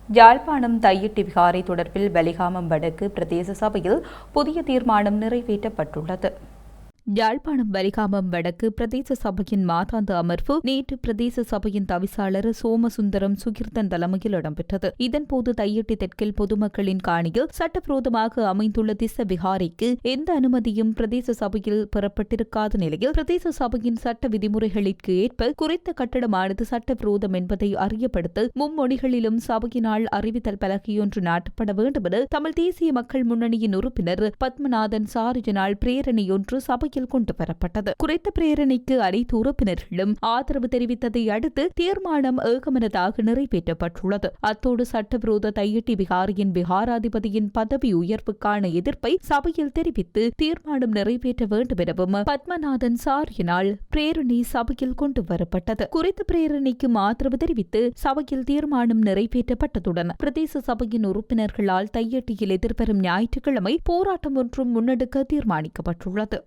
யாழ்ப்பாணம் தையிட்டி விகாரை தொடர்பில் வலிகாமம் வடக்கு பிரதேச சபையில் புதிய தீர்மானம் நிறைவேற்றப்பட்டுள்ளது. யாழ்ப்பாணம் வலிகாமம் வடக்கு பிரதேச சபையின் மாதாந்த அமர்வு நேற்று பிரதேச சபையின் தவிசாளர் சோமசுந்தரம் சுகிர்தன் தலைமையில் இடம்பெற்றது. இதன்போது தையிட்டி தெற்கில் பொதுமக்களின் காணியில் சட்டவிரோதமாக அமைந்துள்ள திஸ்ஸ விகாரைக்கு எந்த அனுமதியும் பிரதேச சபையில் பெறப்பட்டிருக்காத நிலையில் பிரதேச சபையின் சட்ட விதிமுறைகளுக்கு ஏற்ப குறித்த கட்டடமானது சட்டவிரோதம் என்பதை அறியப்படுத்த மும்மொழிகளிலும் சபையினால் அறிவித்தல் பலகையொன்று நாட்டப்பட வேண்டும் என தமிழ் தேசிய மக்கள் முன்னணியின் உறுப்பினர் பத்மநாதன் சாரியினால் பிரேரணையொன்று சபை கொண்டு வரப்பட்டது. குறித்த பிரேரணைக்கு அனைத்து உறுப்பினர்களும் ஆதரவு தெரிவித்ததை அடுத்து தீர்மானம் ஏகமனதாக நிறைவேற்றப்பட்டுள்ளது. அத்தோடு சட்டவிரோத தையிட்டி விகாரியின் விகாராதிபதியின் பதவி உயர்வுக்கான எதிர்ப்பை சபையில் தெரிவித்து தீர்மானம் நிறைவேற்ற வேண்டும் எனவும் பத்மநாதன் சாரியினால் பிரேரணை சபையில் கொண்டு வரப்பட்டது. குறித்த பிரேரணைக்கு ஆதரவு தெரிவித்து சபையில் தீர்மானம் நிறைவேற்றப்பட்டதுடன் பிரதேச சபையின் உறுப்பினர்களால் தையிட்டியில் எதிர்வரும் ஞாயிற்றுக்கிழமை போராட்டம் ஒன்றும் முன்னெடுக்க தீர்மானிக்கப்பட்டுள்ளது.